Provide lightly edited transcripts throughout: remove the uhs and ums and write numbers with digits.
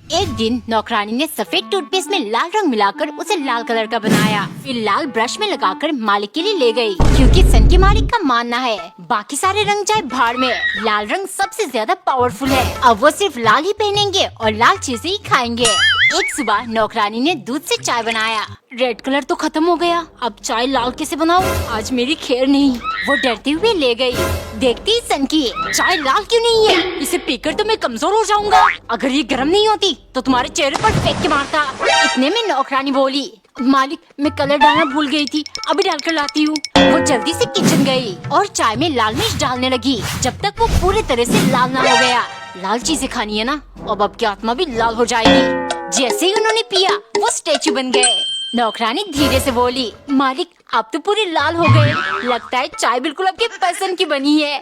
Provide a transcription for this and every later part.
एक दिन नौकरानी ने सफेद टूथपेस्ट में लाल रंग मिलाकर उसे लाल कलर का बनाया। फिर लाल ब्रश में लगाकर मालिक के लिए ले गई, क्योंकि सन के मालिक का मानना है बाकी सारे रंग जाए भाड़ में, लाल रंग सबसे ज्यादा पावरफुल है। अब वो सिर्फ लाल ही पहनेंगे और लाल चीजें ही खाएंगे। एक सुबह नौकरानी ने दूध से चाय बनाया। रेड कलर तो खत्म हो गया, अब चाय लाल कैसे बनाऊं? आज मेरी खैर नहीं। वो डरते हुए ले गई। देखती ही सन की, चाय लाल क्यों नहीं है? इसे पीकर तो मैं कमजोर हो जाऊंगा। अगर ये गर्म नहीं होती तो तुम्हारे चेहरे पर फेंक के मारता। इतने में नौकरानी बोली, मालिक मैं कलर डालना भूल गई थी, अभी डालकर लाती हूँ। वो जल्दी से किचन गई और चाय में लाल मिर्च डालने लगी, जब तक वो पूरी तरह से लाल ना हो गया। लाल चीजें खानी है ना, अब की आत्मा भी लाल हो जाएगी। जैसे ही उन्होंने पिया वो स्टेचू बन गए। नौकरानी धीरे से बोली, मालिक आप तो पूरे लाल हो गए, लगता है चाय बिल्कुल आपके पसंद की बनी है।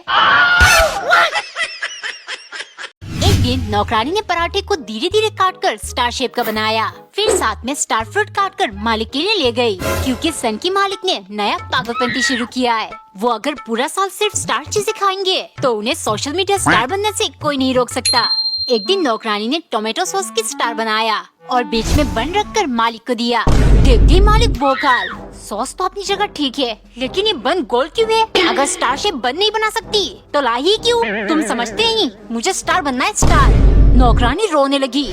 एक दिन नौकरानी ने पराठे को धीरे धीरे काटकर स्टार शेप का बनाया। फिर साथ में स्टार फ्रूट काटकर मालिक के लिए ले गई, क्योंकि सन की मालिक ने नया पागलपंती शुरू किया है। वो अगर पूरा साल सिर्फ स्टार चीजें खाएंगे तो उन्हें सोशल मीडिया स्टार बनने से कोई नहीं रोक सकता। एक दिन नौकरानी ने टोमेटो सॉस की स्टार बनाया और बीच में बन रखकर मालिक को दिया। देखते ही मालिक भौंकाल, सॉस तो अपनी जगह ठीक है, लेकिन ये बन गोल क्यों है? अगर स्टार शेप बन नहीं बना सकती तो लाई ही क्यों? तुम समझते ही मुझे स्टार बनना है, स्टार। नौकरानी रोने लगी।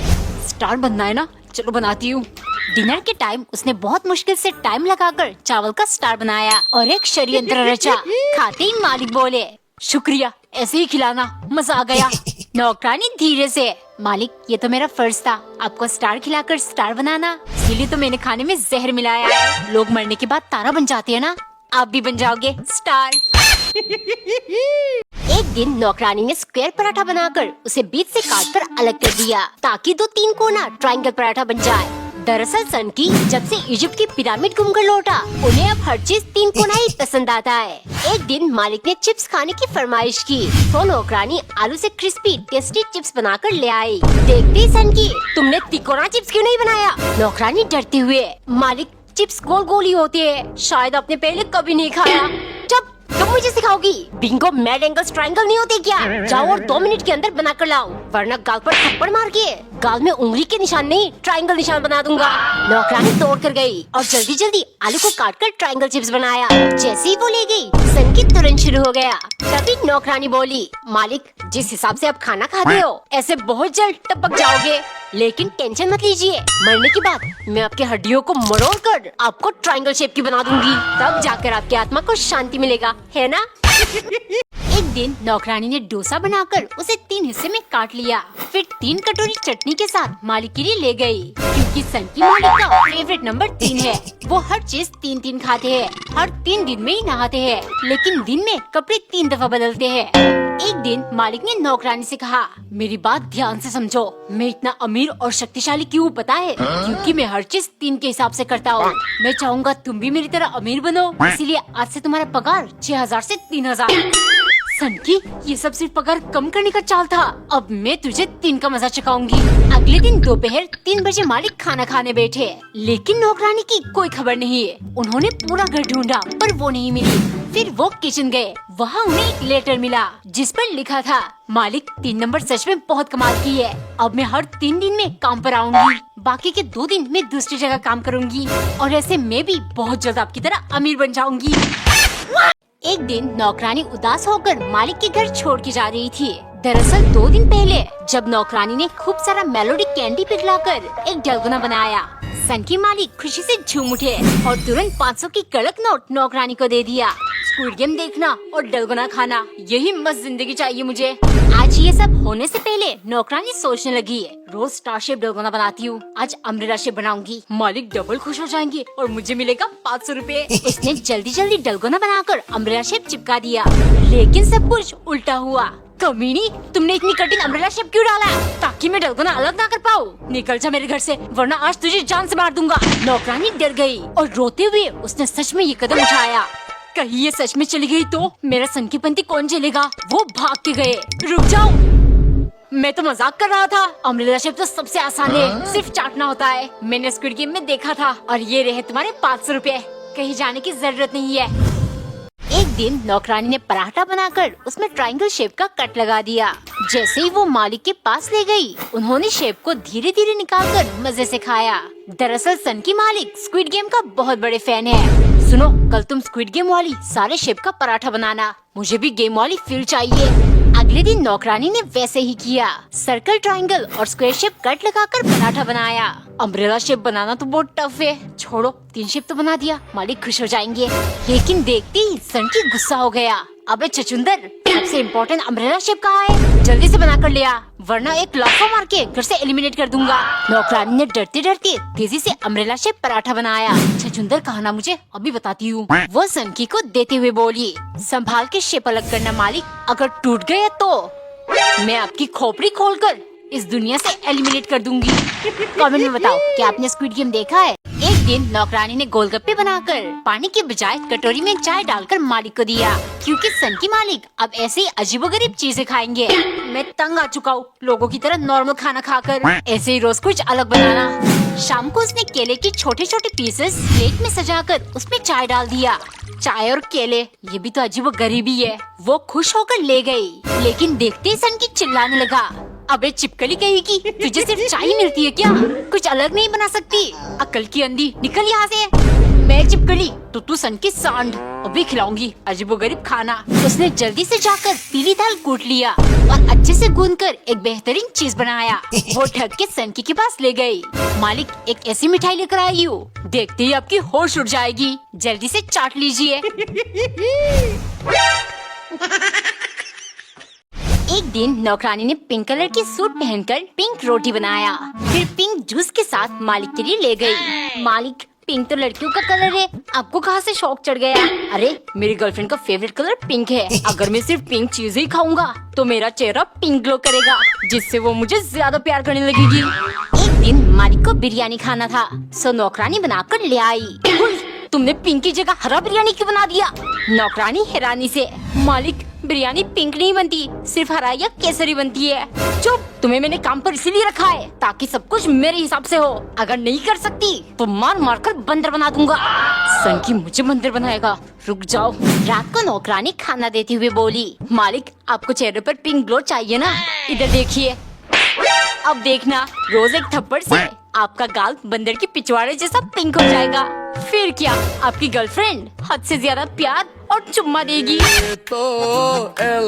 स्टार बनना है ना, चलो बनाती हूँ। डिनर के टाइम उसने बहुत मुश्किल से टाइम लगाकर चावल का स्टार बनाया और एक षड्यंत्र रचा। खाते ही मालिक बोले, शुक्रिया, ऐसे ही खिलाना, मजा आ गया। नौकरानी धीरे से, मालिक ये तो मेरा फर्ज था आपको स्टार खिलाकर स्टार बनाना, इसीलिए तो मैंने खाने में जहर मिलाया है। लोग मरने के बाद तारा बन जाते हैं ना, आप भी बन जाओगे स्टार। एक दिन नौकरानी ने स्क्वायर पराठा बनाकर उसे बीच से काटकर अलग कर दिया, ताकि 2-3 कोना ट्रायंगल पराठा बन जाए। दरअसल सन की जब से इजिप्ट की पिरामिड घूमकर लौटा, उन्हें अब हर चीज 3 कोना ही पसंद आता है। एक दिन मालिक ने चिप्स खाने की फरमाइश की, तो नौकरानी आलू से क्रिस्पी टेस्टी चिप्स बनाकर ले आई। देखते ही सन की, तुमने तिकोना चिप्स क्यों नहीं बनाया? नौकरानी डरते हुए, मालिक चिप्स गोल गोल ही होते हैं, शायद आपने पहले कभी नहीं खाया। जब तुम मुझे सिखाओगी? बिंगो मैड एंगल्स ट्रायंगल नहीं होते क्या? जाओ और 2 मिनट के अंदर बना कर लाओ, वरना गाल पर थप्पड़ मार के गाल में उंगली के निशान नहीं ट्रायंगल निशान बना दूंगा। नौकरानी दौड़ कर गई और जल्दी जल्दी आलू को काटकर ट्रायंगल चिप्स बनाया। जैसे ही वो ले गई, संगीत तुरंत शुरू हो गया। तभी नौकरानी बोली, मालिक जिस हिसाब से आप खाना खाते हो, ऐसे बहुत जल्द टपक जाओगे, लेकिन टेंशन मत लीजिए, मरने के बाद मैं आपके हड्डियों को मरोड़ कर आपको ट्रायंगल शेप की बना दूंगी, तब जाकर आपकी आत्मा को शांति मिलेगा, है ना? एक दिन नौकरानी ने डोसा बनाकर उसे 3 हिस्से में काट लिया। फिर 3 कटोरी चटनी के साथ मालिक के लिए ले गई, क्योंकि सन की मालिक का फेवरेट नंबर 3 है। वो हर चीज 3-3 खाते हैं, हर 3 दिन में ही नहाते हैं, लेकिन दिन में कपड़े 3 दफा बदलते हैं। एक दिन मालिक ने नौकरानी से कहा, मेरी बात ध्यान से समझो, मैं इतना अमीर और शक्तिशाली क्यों पता है? क्योंकि मैं हर चीज 3 के हिसाब से करता हूँ। मैं चाहूँगा तुम भी मेरी तरह अमीर बनो, इसीलिए आज से तुम्हारा पगार 6000 से 3000। सन की, ये सब सिर्फ पगार कम करने का चाल था, अब मैं तुझे 3 का मजा चखाऊंगी। अगले दिन दोपहर 3 बजे मालिक खाना खाने बैठे, लेकिन नौकरानी की कोई खबर नहीं है। उन्होंने पूरा घर ढूंढा पर वो नहीं मिली। फिर वो किचन गए, वहाँ उन्हें एक लेटर मिला जिस पर लिखा था, मालिक 3 नंबर सच में बहुत कमाल की है, अब मैं हर 3 दिन में काम पर आऊंगी, बाकी के 2 दिन मैं दूसरी जगह काम करूंगी, और ऐसे मैं भी बहुत जल्द आपकी तरह अमीर बन जाऊंगी। एक दिन नौकरानी उदास होकर मालिक के घर छोड़ के जा रही थी। दरअसल 2 दिन पहले जब नौकरानी ने खूब सारा मेलोडी कैंडी पिघलाकर एक डलगोना बनाया, सन की मालिक खुशी से झूम उठे और तुरंत 500 की कड़क नोट नौकरानी को दे दिया। स्क्विड गेम देखना और डलगोना खाना, यही मस्त जिंदगी चाहिए मुझे। आज ये सब होने से पहले नौकरानी सोचने लगी, रोज स्टार शेप डलगोना बनाती हूँ, आज अम्ब्रेला शेप बनाऊंगी, मालिक डबल खुश हो जाएंगे और मुझे मिलेगा 500 रुपए। उसने जल्दी जल्दी डलगोना बनाकर अम्ब्रेला शेप चिपका दिया, लेकिन सब कुछ उल्टा हुआ। कमीनी, तुमने इतनी कठिन अम्ब्रेला शेप क्यों डाला? ताकि मैं डलगोना अलग ना कर पाऊँ। निकल जा मेरे घर से, वरना आज तुझे जान से मार दूंगा। नौकरानी डर गई और रोते हुए उसने सच में ये कदम उठाया। कहीं ये सच में चली गई तो मेरा संकीपंती कौन झेलेगा? वो भाग के गए। रुक जाओ, मैं तो मजाक कर रहा था, अम्ब्रेला शेप तो सबसे आसान है, सिर्फ चाटना होता है। मैंने स्क्विड गेम में देखा था, और ये रहे तुम्हारे 500 रुपए, कहीं जाने की जरूरत नहीं है। एक दिन नौकरानी ने पराठा बनाकर उसमें ट्रायंगल शेप का कट लगा दिया। जैसे ही वो मालिक के पास ले गई, उन्होंने शेप को धीरे धीरे निकालकर मजे से खाया। दरअसल सन की मालिक स्क्विड गेम का बहुत बड़े फैन है। सुनो, कल तुम स्क्विड गेम वाली सारे शेप का पराठा बनाना, मुझे भी गेम वाली फील चाहिए। अगले दिन नौकरानी ने वैसे ही किया। सर्कल, ट्रायंगल और स्क्वायर शेप कट लगाकर पराठा बनाया। अम्ब्रेला शेप बनाना तो बहुत टफ है, छोड़ो 3 शेप तो बना दिया, मालिक खुश हो जाएंगे। लेकिन देखते ही सन की गुस्सा हो गया। अबे छछुंदर, सबसे इम्पोर्टेंट अम्ब्रेला शेप कहाँ है? जल्दी से बना कर ले आ, वरना एक लाफा मार के घर से एलिमिनेट कर दूंगा। नौकरानी ने डरते डरते तेजी से अम्ब्रेला शेप पराठा बनाया। छछुंदर कहना मुझे अभी बताती हूँ। वो सनकी को देते हुए बोली, संभाल के शेप अलग करना मालिक, अगर टूट गए तो मैं आपकी खोपड़ी खोलकर इस दुनिया से एलिमिनेट कर दूंगी। कमेंट में बताओ कि आपने स्क्विड गेम देखा है। एक दिन नौकरानी ने गोलगप्पे बनाकर पानी के बजाय कटोरी में चाय डालकर मालिक को दिया, क्योंकि सन की मालिक अब ऐसे ही अजीबोगरीब चीजें खाएंगे। मैं तंग आ चुका हूँ लोगों की तरह नॉर्मल खाना खाकर, ऐसे ही रोज कुछ अलग बनाना। शाम को उसने केले के छोटे छोटे पीसेस प्लेट में सजाकर उसमें चाय डाल दिया। चाय और केले, ये भी तो अजीबोगरीबी है। वो खुश होकर ले गई, लेकिन देखते ही सन की चिल्लाने लगा, अबे चिपकली कहेगी, तुझे सिर्फ चाय मिलती है क्या? कुछ अलग नहीं बना सकती? अकल की अंधी, निकल यहाँ से। मैं चिपकली तो तू सन की सांड, अभी खिलाऊंगी अजीबोगरीब खाना। उसने जल्दी से जाकर पीली दाल कूट लिया और अच्छे से गूंदकर एक बेहतरीन चीज बनाया। वो ढक के सनकी के पास ले गई। मालिक, एक ऐसी मिठाई लेकर आई हूँ, देखते ही आपकी होश उड़ जाएगी, जल्दी से चाट लीजिए। एक दिन नौकरानी ने पिंक कलर की सूट पहनकर पिंक रोटी बनाया, फिर पिंक जूस के साथ मालिक के लिए ले गई। मालिक, पिंक तो लड़कियों का कलर है, आपको कहाँ से शौक चढ़ गया? अरे, मेरी गर्लफ्रेंड का फेवरेट कलर पिंक है, अगर मैं सिर्फ पिंक चीज ही खाऊंगा तो मेरा चेहरा पिंक ग्लो करेगा, जिससे वो मुझे ज्यादा प्यार करने लगेगी। एक दिन मालिक को बिरयानी खाना था, सो नौकरानी बनाकर ले आई। तुमने पिंक की जगह हरा बिरयानी क्यों बना दिया? नौकरानी हैरानी से, मालिक बिरयानी पिंक नहीं बनती, सिर्फ हरा या केसरी बनती है। चुप, तुम्हें मैंने काम पर इसीलिए रखा है ताकि सब कुछ मेरे हिसाब से हो, अगर नहीं कर सकती तो मार मार कर बंदर बना दूंगा। सनकी मुझे बंदर बनाएगा, रुक जाओ। रात को नौकरानी खाना देते हुए बोली, मालिक आपको चेहरे पर पिंक ग्लो चाहिए ना, इधर देखिए। अब देखना, रोज एक थप्पड़ से आपका गाल बंदर की पिछवाड़े जैसा पिंक हो जाएगा, फिर क्या आपकी गर्लफ्रेंड हद से ज्यादा प्यार और चुम्मा देगी।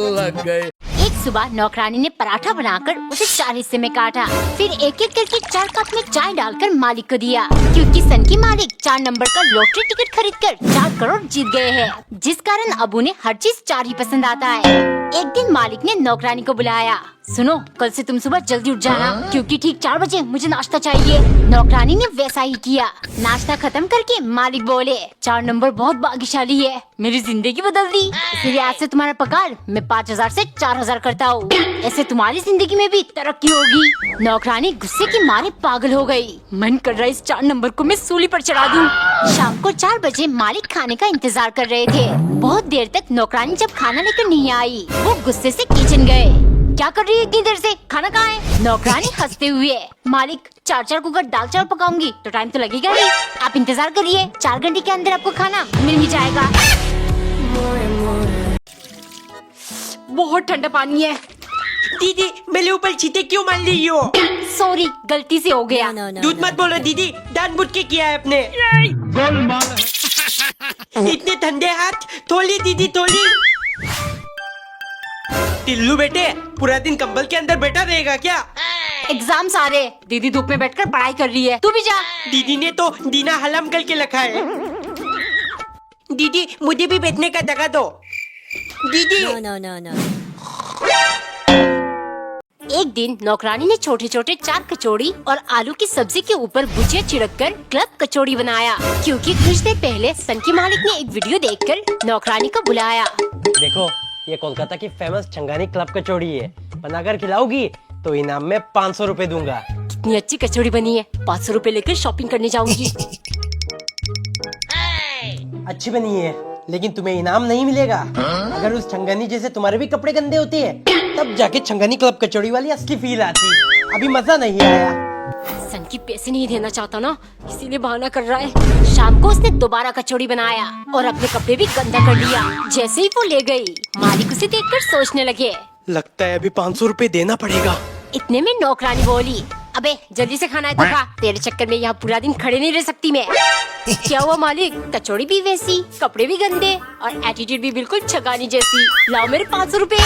लग गए। एक सुबह नौकरानी ने पराठा बनाकर उसे 4 हिस्से में काटा, फिर एक एक करके 4 कप में चाय डालकर मालिक को दिया, क्योंकि सन की मालिक 4 नंबर का लॉटरी टिकट खरीदकर 4 करोड़ जीत गए हैं, जिस कारण अब उन्हें हर चीज 4 ही पसंद आता है। एक दिन मालिक ने नौकरानी को बुलाया, सुनो, कल से तुम सुबह जल्दी उठ जाना, क्योंकि ठीक 4 बजे मुझे नाश्ता चाहिए। नौकरानी ने वैसा ही किया। नाश्ता खत्म करके मालिक बोले, 4 नंबर बहुत भाग्यशाली है, मेरी जिंदगी बदल दी, इसलिए आज से तुम्हारा पगार मैं 5000 से 4000 करता हूँ, ऐसे तुम्हारी जिंदगी में भी तरक्की होगी। नौकरानी गुस्से की मारे पागल हो गई, मन कर रहा है इस 4 नंबर को मैं सूली पर चढ़ा दूं। शाम को 4 बजे मालिक खाने का इंतजार कर रहे थे। बहुत देर तक नौकरानी जब खाना लेकर नहीं आई, वो गुस्से से किचन गए। क्या कर रही है इतनी देर से, खाना कहाँ है? नौकरानी हंसते हुए, मालिक 4 कुकर दाल चावल पकाऊंगी तो टाइम तो लगेगा ही, आप इंतजार करिए, 4 घंटे के अंदर आपको खाना मिल ही जाएगा। बहुत ठंडा पानी है। दीदी, मेरे ऊपर चीते क्यों मार रही हो? सॉरी, गलती से हो गया। दूध मत बोलो दीदी, जानबूझ के किया है अपने। इतने ठंडे हाथ, थोड़ी दीदी थोड़ी। टिल्लू बेटे, पूरा दिन कंबल के अंदर बैठा रहेगा क्या? एग्जाम सारे, दीदी धूप में बैठकर पढ़ाई कर रही है, तू भी जा। दीदी ने तो दीना हलाम करके रखा है। दीदी, मुझे भी बैठने का जगह दो। दीदी। एक दिन नौकरानी ने छोटे छोटे 4 कचौड़ी और आलू की सब्जी के ऊपर भुजिया छिड़ककर क्लब कचौड़ी बनाया, क्योंकि कुछ देर पहले सन की मालिक ने एक वीडियो देखकर नौकरानी को बुलाया। देखो, ये कोलकाता की फेमस छंगानी क्लब कचौड़ी है, बनाकर खिलाओगी तो इनाम में 500 रुपए दूंगा। कितनी अच्छी कचौड़ी बनी है, 500 रुपए लेकर शॉपिंग करने जाऊंगी। अच्छी बनी है, लेकिन तुम्हें इनाम नहीं मिलेगा। अगर उस छंगानी जैसे तुम्हारे भी कपड़े गंदे होते हैं, तब जाके छंगानी क्लब कचौड़ी वाली असली फील आती। अभी मजा नहीं आया। सन की पैसे नहीं देना चाहता ना, इसीलिए बहाना कर रहा है। शाम को उसने दोबारा कचौड़ी बनाया और अपने कपड़े भी गंदा कर लिया। जैसे ही वो ले गई, मालिक उसे देखकर सोचने लगे। लगता है अभी 500 रुपए देना पड़ेगा। इतने में नौकरानी बोली, अबे जल्दी से खाना है तो खा, तेरे चक्कर में यहाँ पूरा दिन खड़े नहीं रह सकती मैं। क्या हुआ मालिक? कचौड़ी भी वैसी, कपड़े भी गंदे और एटीट्यूड भी बिल्कुल छगानी जैसी। लाओ मेरे 500 रुपए।